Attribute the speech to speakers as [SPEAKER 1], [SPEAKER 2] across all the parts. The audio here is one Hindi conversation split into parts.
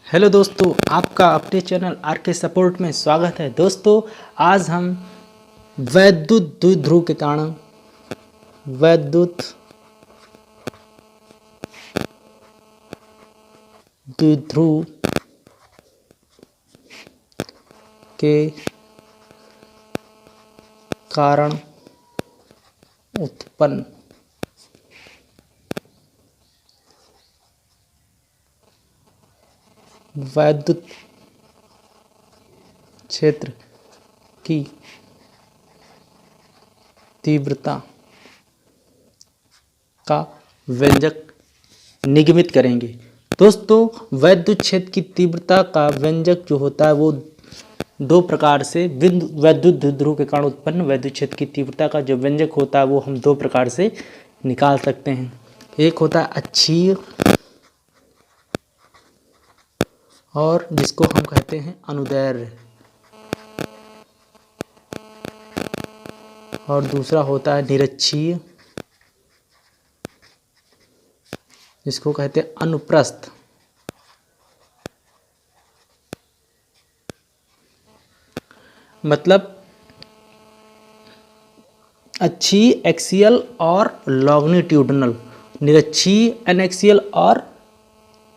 [SPEAKER 1] हेलो दोस्तों, आपका अपने चैनल आर के सपोर्ट में स्वागत है। दोस्तों, आज हम वैद्युत द्विध्रुव के कारण वैद्युत द्विध्रुव के कारण उत्पन्न वैद्युत क्षेत्र की तीव्रता का व्यंजक निगमित करेंगे। दोस्तों, वैद्युत क्षेत्र की तीव्रता का व्यंजक जो होता है वो दो प्रकार से वैद्युत द्विध्रुव के कारण उत्पन्न वैद्युत क्षेत्र की तीव्रता का जो व्यंजक होता है वो हम दो प्रकार से निकाल सकते हैं। एक होता है अक्षीय और जिसको हम कहते हैं अनुदैर्ध्य, और दूसरा होता है निरक्षीय जिसको कहते हैं अनुप्रस्थ। मतलब अक्षीय एक्सियल और लॉन्गिट्यूडिनल, निरक्षीय एनएक्सियल और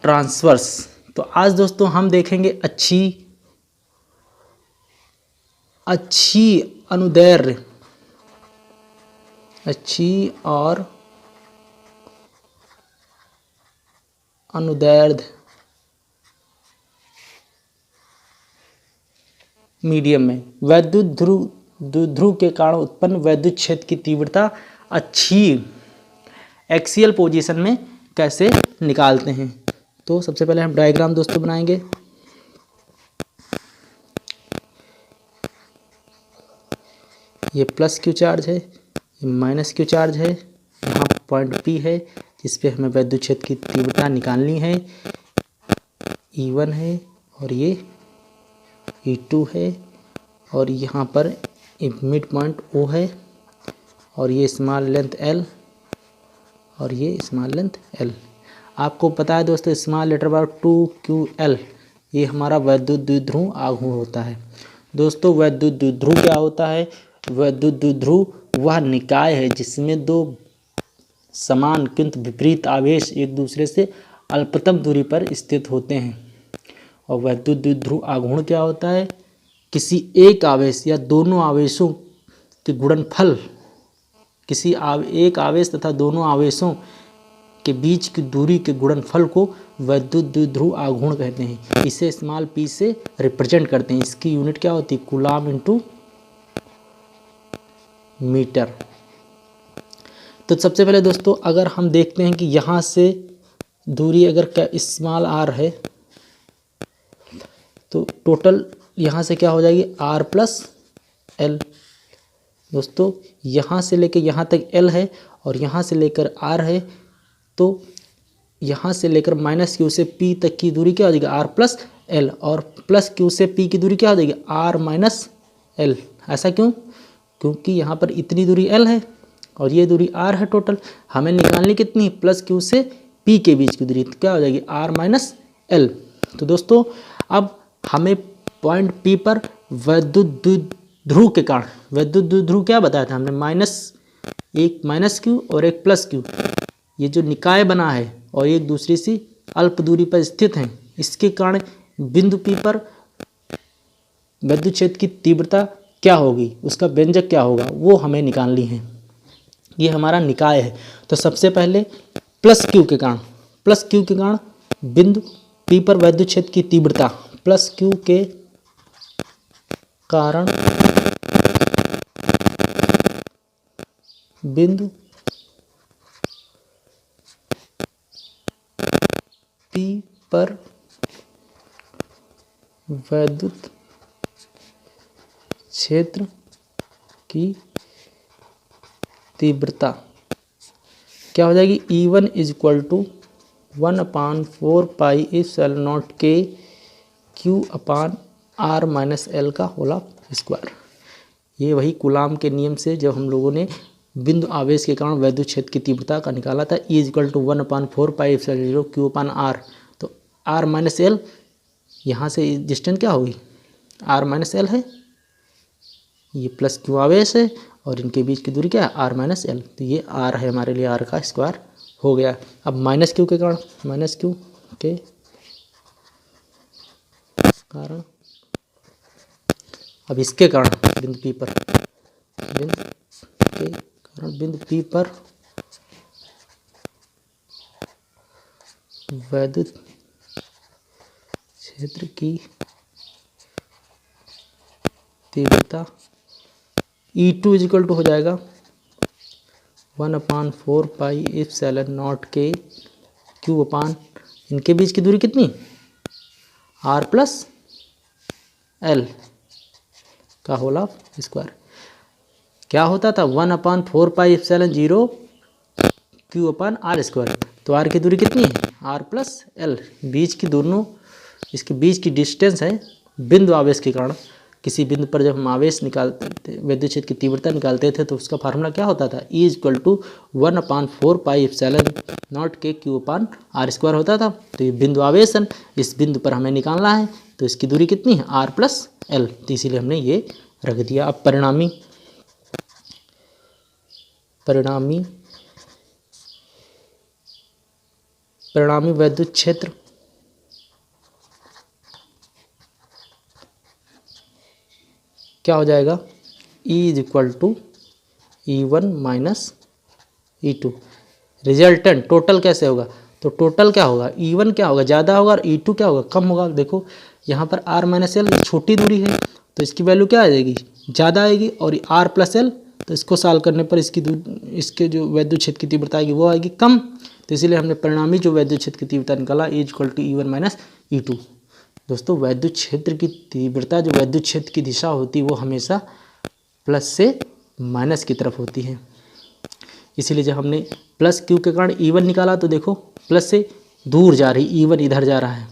[SPEAKER 1] ट्रांसवर्स। तो आज दोस्तों हम देखेंगे अक्षीय अनुदैर्ध्य, अक्षीय और अनुदैर्ध्य मीडियम में वैद्युत द्विध्रुव के कारण उत्पन्न वैद्युत क्षेत्र की तीव्रता अक्षीय एक्सियल पोजीशन में कैसे निकालते हैं। तो सबसे पहले हम डायग्राम दोस्तों बनाएंगे। ये प्लस क्यू चार्ज है, ये माइनस क्यू चार्ज है, यहाँ पॉइंट पी है जिस पे हमें वैद्युत क्षेत्र की तीव्रता निकालनी है। E1 है और ये E2 है और यहाँ पर मिड पॉइंट O है और ये स्मॉल लेंथ L और ये स्मॉल लेंथ L। आपको पता है दोस्तों, स्मॉल लेटर बार 2QL ये हमारा वैद्युत द्विध्रुव आघूर्ण होता है। दोस्तों, वैद्युत द्विध्रुव क्या होता है? वैद्युत द्विध्रुव वह निकाय है जिसमें दो समान किंतु विपरीत आवेश एक दूसरे से अल्पतम दूरी पर स्थित होते हैं। और वैद्युत द्विध्रुव आघूर्ण क्या होता है? किसी एक आवेश या दोनों आवेशों के गुणनफल, किसी एक आवेश तथा दोनों आवेशों के बीच की दूरी के गुणनफल को वैद्युत द्विध्रुव आघूर्ण कहते हैं। इसे स्मॉल p से रिप्रेजेंट करते हैं। इसकी यूनिट क्या होती है? Coulomb into metre. तो सबसे पहले दोस्तों अगर हम देखते हैं कि यहाँ से दूरी अगर स्मॉल r है तो टोटल यहाँ से क्या हो जाएगी? r plus l। दोस्तों, यहाँ से लेकर यहाँ तक l है और यहाँ से लेकर r है, तो यहाँ से लेकर माइनस क्यू से p तक की दूरी क्या हो जाएगी? r plus l। और प्लस क्यू से p की दूरी क्या हो जाएगी? r minus l। ऐसा क्यों? क्योंकि यहाँ पर इतनी दूरी l है और ये दूरी r है। टोटल हमें निकालनी कितनी? प्लस क्यू से p के बीच की दूरी, तो क्या हो जाएगी? r minus l। तो दोस्तों अब हमें पॉइंट P पर वैद्युत द्विध्रुव के कारण, वैद्युत द्विध्रुव क्या बताया था हमने? एक माइनस क्यू और एक प्लस क्यू, ये जो निकाय बना है और एक दूसरी सी अल्प दूरी पर स्थित हैं, इसके कारण बिंदु P पर वैद्युत क्षेत्र की तीव्रता क्या होगी, उसका व्यंजक क्या होगा, वो हमें निकालनी है। ये हमारा निकाय है। तो सबसे पहले प्लस क्यू के कारण बिंदु P पर वैद्युत क्षेत्र की तीव्रता प्लस क्यू के कारण बिंदु P पर वैद्युत क्षेत्र की तीव्रता क्या हो जाएगी? E1 is equal to 1/4 pi epsilon naught के Q upon R minus L का होल स्क्वायर। ये वही कूलाम के नियम से जब हम लोगों ने बिंदु आवेश के कारण वैद्युत क्षेत्र की तीव्रता का निकाला था। E is equal to 1/4 pi epsilon 0 Q upon R। तो R माइनस L यहाँ से डिस्टेंस क्या होगी, आर माइनस एल है, ये प्लस क्यू आवेश है और इनके बीच की दूरी क्या है, आर माइनस एल। तो ये आर है हमारे लिए, आर का स्क्वायर हो गया। अब माइनस क्यू के कारण, माइनस क्यू के कारण, अब इसके कारण बिंदु पी पर, बिंदु के कारण बिंदु पी पर वैद्युत क्षेत्र की तीव्रता E2 इजिकल टू हो जाएगा 1/4 पाई एप्सिलॉन नॉट के क्यू अपान, इनके बीच की दूरी कितनी, आर प्लस एल का होल ऑफ स्क्वायर। क्या होता था, 1/4 pi epsilon 0 Q upon R square. तो आर की दूरी कितनी है, आर प्लस एल, बीच की दोनों, इसके बीच की डिस्टेंस है बिंदु आवेश के कारण। किसी बिंदु पर जब हम आवेश निकालते थे, विद्युत क्षेत्र की तीव्रता निकालते थे, तो उसका फार्मूला क्या होता था, E equal to 1/4 pi epsilon naught के क्यू अपान आर स्क्वायर होता था। तो ये बिंदु आवेश है, इस बिंदु पर हमें निकालना है, तो इसकी दूरी कितनी है, आर प्लस एल। तो इसीलिए हमने ये रख दिया। अब परिणामी वैद्युत क्षेत्र क्या हो जाएगा, E is equal to E1 minus E2। Resultant total कैसे होगा, तो टोटल क्या होगा, E1 क्या होगा, ज़्यादा होगा और E2 क्या होगा, कम होगा। देखो यहाँ पर R माइनस एल छोटी दूरी है, तो इसकी वैल्यू क्या आ जाएगी, ज़्यादा आएगी, और R प्लस एल, तो इसको सॉल्व करने पर इसके जो वैद्युत क्षेत्र की तीव्रता आएगी वो आएगी कम। तो इसीलिए हमने परिणामी जो वैद्युत क्षेत्र की तीव्रता निकाला, E equal to E1 minus E2। दोस्तों विद्युत क्षेत्र की तीव्रता, जो विद्युत क्षेत्र की दिशा होती है, वो हमेशा प्लस से माइनस की तरफ होती है। इसीलिए जब हमने प्लस क्यू के कारण E1 निकाला, तो देखो प्लस से दूर जा रही, E1 इधर जा रहा है,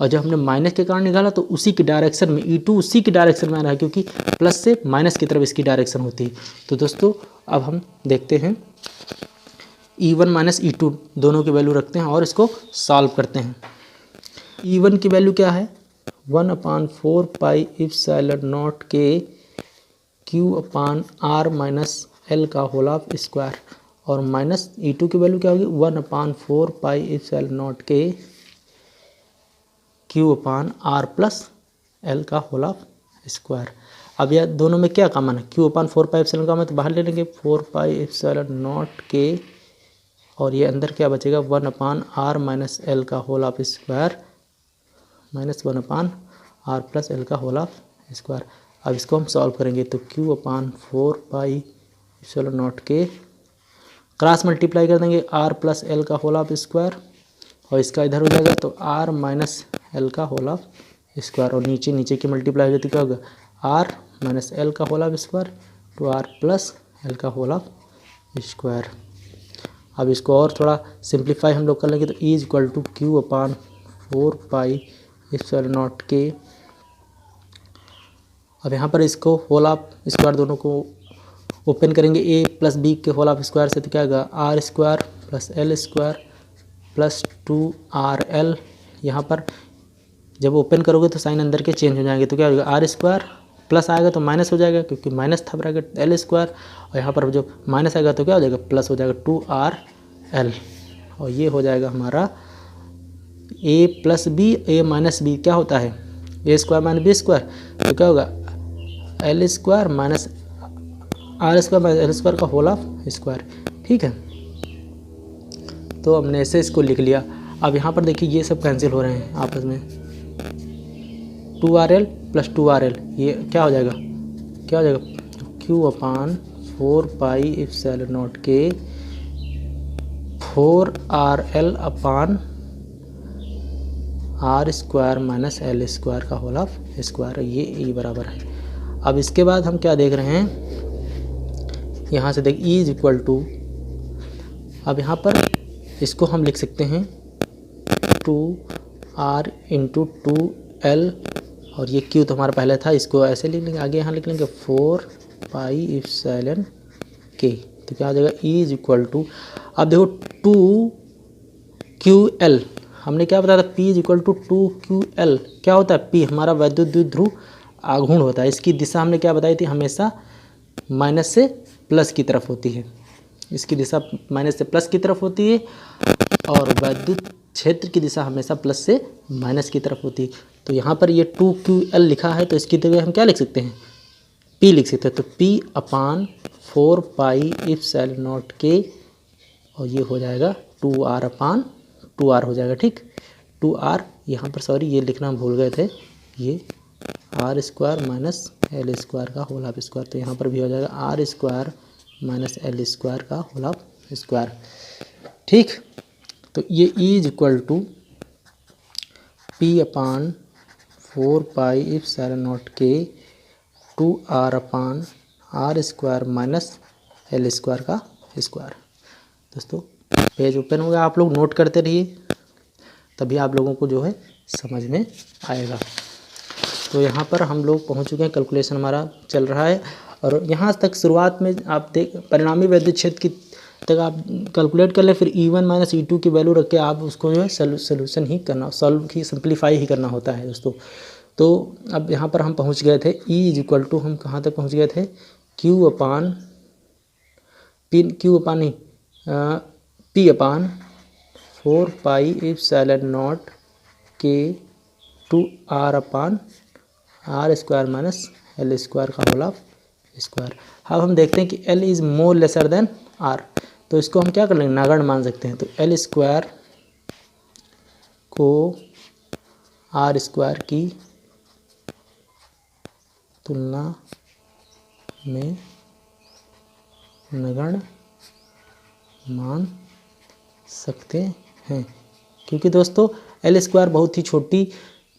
[SPEAKER 1] और जब हमने माइनस के कारण निकाला तो उसी की डायरेक्शन में E2 उसी की डायरेक्शन में आ रहा है, क्योंकि प्लस से माइनस की तरफ इसकी डायरेक्शन होती है। तो दोस्तों अब हम देखते हैं E1 माइनस E2 दोनों की वैल्यू रखते हैं और इसको सॉल्व करते हैं। E1 की वैल्यू क्या है, 1/4 पाई एप्सिलॉन नॉट के Q upon R minus L का होल ऑफ स्क्वायर, और माइनस E2 की वैल्यू क्या होगी, 1/4 पाई एप्सिलॉन नॉट के Q upon R plus L का होल ऑफ स्क्वायर। अब यह दोनों में क्या कॉमन है, क्यू अपान 4 पाई एप्सिलॉन का, तो बाहर ले लेंगे 4 पाई एप्सिलॉन नॉट के, और ये अंदर क्या बचेगा, 1/r माइनस एल का whole of square minus 1/r plus L का होल ऑफ स्क्वायर। अब इसको हम सॉल्व करेंगे, तो Q upon 4 pi epsilon naught के क्रॉस मल्टीप्लाई कर देंगे r प्लस एल का होल ऑफ स्क्वायर, और इसका इधर हो जाएगा तो r माइनस एल का होल ऑफ स्क्वायर, और नीचे की मल्टीप्लाई हो जाती क्या होगा, r माइनस एल का whole of square to r plus L का होल ऑफ स्क्वायर। अब इसको और थोड़ा सिंप्लीफाई हम लोग कर लेंगे, तो E is equal to Q upon 4 pi epsilon naught के। अब यहाँ पर इसको होल ऑफ स्क्वायर दोनों को ओपन करेंगे, a प्लस बी के होल ऑफ स्क्वायर से, तो क्या होगा, R square plus L square plus 2RL। यहाँ पर जब ओपन करोगे तो साइन अंदर के चेंज हो जाएंगे, तो क्या होगा, आर स्क्वायर प्लस आएगा तो माइनस हो जाएगा, क्योंकि माइनस था ब्रैकेट एल स्क्वायर, और यहाँ पर जो माइनस आएगा तो क्या हो जाएगा, प्लस हो जाएगा 2RL, और ये हो जाएगा हमारा a plus B, a minus B क्या होता है, A square minus B square, तो क्या होगा, L square minus R square minus L square का होल ऑफ स्क्वायर। ठीक है, तो हमने ऐसे इसको लिख लिया। अब यहाँ पर देखिए ये सब कैंसिल हो रहे हैं आपस में, 2RL प्लस 2RL, ये क्या हो जाएगा, Q upon 4 pi epsilon naught के 4RL upon R square minus L square का होल ऑफ स्क्वायर, ये E बराबर है। अब इसके बाद हम क्या देख रहे हैं, यहाँ से देख E इज इक्वल टू, अब यहाँ पर इसको हम लिख सकते हैं 2R इंटू 2L, और ये Q तो हमारा पहले था, इसको ऐसे लिख लेंगे, आगे यहाँ लिख लेंगे 4 पाई एप्सिलॉन के, तो क्या हो जाएगा, E इज इक्वल टू, अब देखो 2QL हमने क्या बताया था, P is equal to 2QL। क्या होता है, P हमारा वैद्युत द्विध्रुव आघूर्ण होता है। इसकी दिशा हमने क्या बताई थी, हमेशा माइनस से प्लस की तरफ होती है। इसकी दिशा माइनस से प्लस की तरफ होती है और वैद्युत क्षेत्र की दिशा हमेशा प्लस से माइनस की तरफ होती है। तो यहाँ पर ये 2QL लिखा है, तो इसकी जगह हम क्या लिख सकते हैं, P लिख सकते हैं। तो P/4 pi epsilon naught K, और ये हो जाएगा 2R/2R हो जाएगा। ठीक, 2R यहाँ पर, सॉरी ये लिखना भूल गए थे, ये R² माइनस L² का होल ऑफ स्क्वायर। तो यहाँ पर भी हो जाएगा R² माइनस L² का होल ऑफ स्क्वायर। ठीक, तो ये is equal to P/4 pi epsilon naught K 2R/R² minus L² का स्क्वायर। दोस्तों पेज ओपन हो गया, आप लोग नोट करते रहिए, तभी आप लोगों को जो है समझ में आएगा। तो यहाँ पर हम लोग पहुँच चुके हैं, कैलकुलेशन हमारा चल रहा है। और यहाँ तक शुरुआत में आप देख, परिणामी वैद्युत क्षेत्र की तक आप कैलकुलेट कर ले, फिर E1 माइनस E2 की वैल्यू रख के आप उसको जो है सोल्यूशन ही करना, सॉल्व ही, सिंप्लीफाई ही करना होता है दोस्तों। तो अब यहाँ पर हम पहुँच गए थे, E इज इक्वल टू, हम कहाँ तक पहुँच गए थे, P/4 pi epsilon naught K 2R/R² minus L² का होल ऑफ स्क्वायर। अब हम देखते हैं कि L is more lesser than R, तो इसको हम क्या कर लेंगे, नगण्य मान सकते हैं। तो L² को R² की तुलना में नगण्य मान सकते हैं, क्योंकि दोस्तों L² बहुत ही छोटी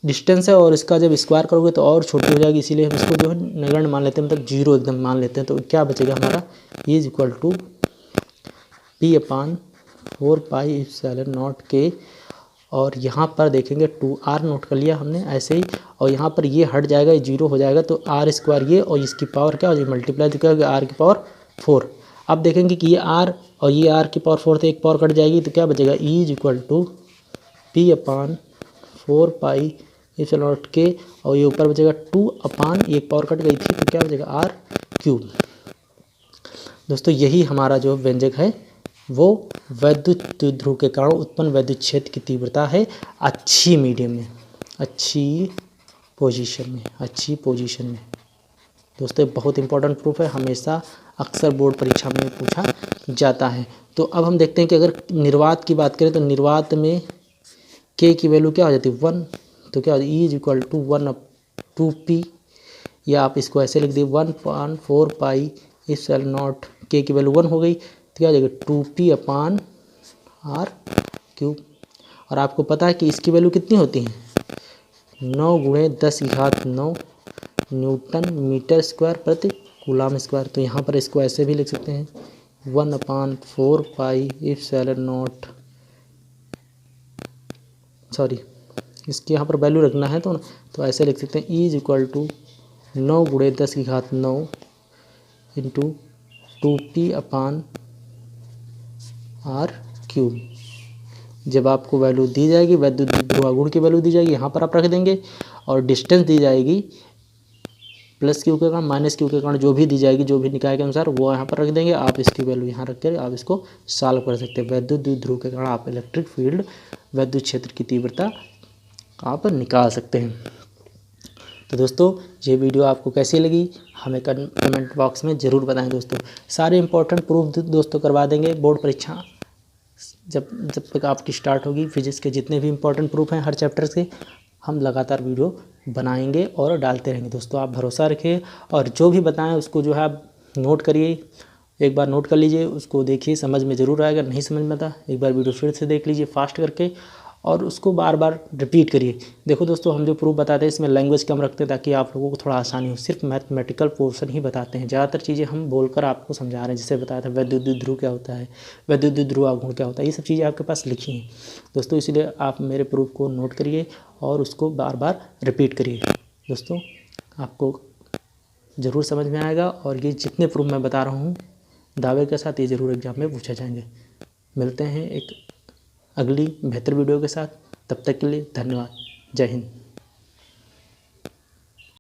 [SPEAKER 1] डिस्टेंस है और इसका जब स्क्वायर करोगे तो और छोटी हो जाएगी, इसीलिए हम इसको जो है नगण्य मान लेते हैं, मतलब 0 एकदम मान लेते हैं। तो क्या बचेगा हमारा, is equal to P/4 pi epsilon naught K, और यहाँ पर देखेंगे 2R नोट कर लिया हमने ऐसे ही, और यहाँ पर ये हट जाएगा, ये 0 हो जाएगा, तो R² ये, और इसकी पावर क्या हो जाएगी, मल्टीप्लाई क्या होगा, R⁴। अब देखेंगे कि ये R और ये R⁴ तो एक पावर कट जाएगी, तो क्या बचेगा, E is equal to P/4 pi epsilon naught K, और ये ऊपर बचेगा 2 एक पावर कट गई थी, तो क्या बचेगा R³ दोस्तों यही हमारा जो व्यंजक है वो वैद्युत द्विध्रुव के कारण उत्पन्न वैद्युत क्षेत्र की तीव्रता है, अच्छी मीडियम में, अच्छी पोजीशन में। दोस्तों बहुत इंपॉर्टेंट प्रूफ है, हमेशा अक्सर बोर्ड परीक्षा में पूछा जाता है। तो अब हम देखते हैं कि अगर निर्वात की बात करें तो निर्वात में K की वैल्यू क्या हो जाती है, 1, तो क्या हो जाती है, E is equal to 1/2P, या आप इसको ऐसे लिख दिए 1/4 पाई एप्सिलॉन नॉट K की वैल्यू 1 हो गई, तो क्या हो जाएगा 2P/R³। और आपको पता है कि इसकी वैल्यू कितनी होती है, 9 × 10⁹ न्यूटन मीटर स्क्वायर प्रति कूलम स्क्वायर। तो यहाँ पर इसको ऐसे भी लिख सकते हैं 1/4 पाई एप्सिलॉन नॉट, सॉरी इसकी यहाँ पर वैल्यू रखना है तो ऐसे लिख सकते हैं E is equal to 9 × 10⁹ into 2P/R³। जब आपको वैल्यू दी जाएगी, वैद्युत ध्रुवागुण की वैल्यू दी जाएगी, यहाँ पर आप रख देंगे, और डिस्टेंस दी जाएगी प्लस क्यू के कारण माइनस क्यू के कारण जो भी दी जाएगी, जो भी निकाय के अनुसार वो यहाँ पर रख देंगे। आप इसकी वैल्यू यहाँ रख कर आप इसको सॉल्व कर सकते हैं। वैद्युत द्विध्रुव के कारण आप इलेक्ट्रिक फील्ड, वैद्युत क्षेत्र की तीव्रता आप निकाल सकते हैं। तो दोस्तों ये वीडियो आपको कैसी लगी हमें कमेंट बॉक्स में ज़रूर बताएं। दोस्तों सारे इंपॉर्टेंट प्रूफ दोस्तों करवा देंगे बोर्ड परीक्षा जब तक आपकी स्टार्ट होगी। फिजिक्स के जितने भी इंपॉर्टेंट प्रूफ हैं हर चैप्टर के, हम लगातार वीडियो बनाएंगे और डालते रहेंगे। दोस्तों आप भरोसा रखिए और जो भी बताएं उसको जो है आप नोट करिए, एक बार नोट कर लीजिए, उसको देखिए, समझ में ज़रूर आएगा। नहीं समझ में आता एक बार वीडियो फिर से देख लीजिए फास्ट करके, और उसको बार बार रिपीट करिए। देखो दोस्तों हम जो प्रूफ बताते हैं इसमें लैंग्वेज कम रखते हैं ताकि आप लोगों को थोड़ा आसानी हो। सिर्फ मैथमेटिकल पोर्शन ही बताते हैं, ज़्यादातर चीज़ें हम बोलकर आपको समझा रहे हैं। जैसे बताया था वैद्युत द्विध्रुव क्या होता है, वैद्युत द्विध्रुव आघूर्ण क्या होता है, ये सब चीज़ें आपके पास लिखी हैं दोस्तों। इसलिए आप मेरे प्रूफ को नोट करिए और उसको बार बार रिपीट करिए। दोस्तों आपको ज़रूर समझ में आएगा, और ये जितने प्रूफ मैं बता रहा हूँ दावे के साथ ये ज़रूर एग्जाम में पूछे जाएंगे। मिलते हैं एक अगली बेहतर वीडियो के साथ। तब तक के लिए धन्यवाद। जय हिंद।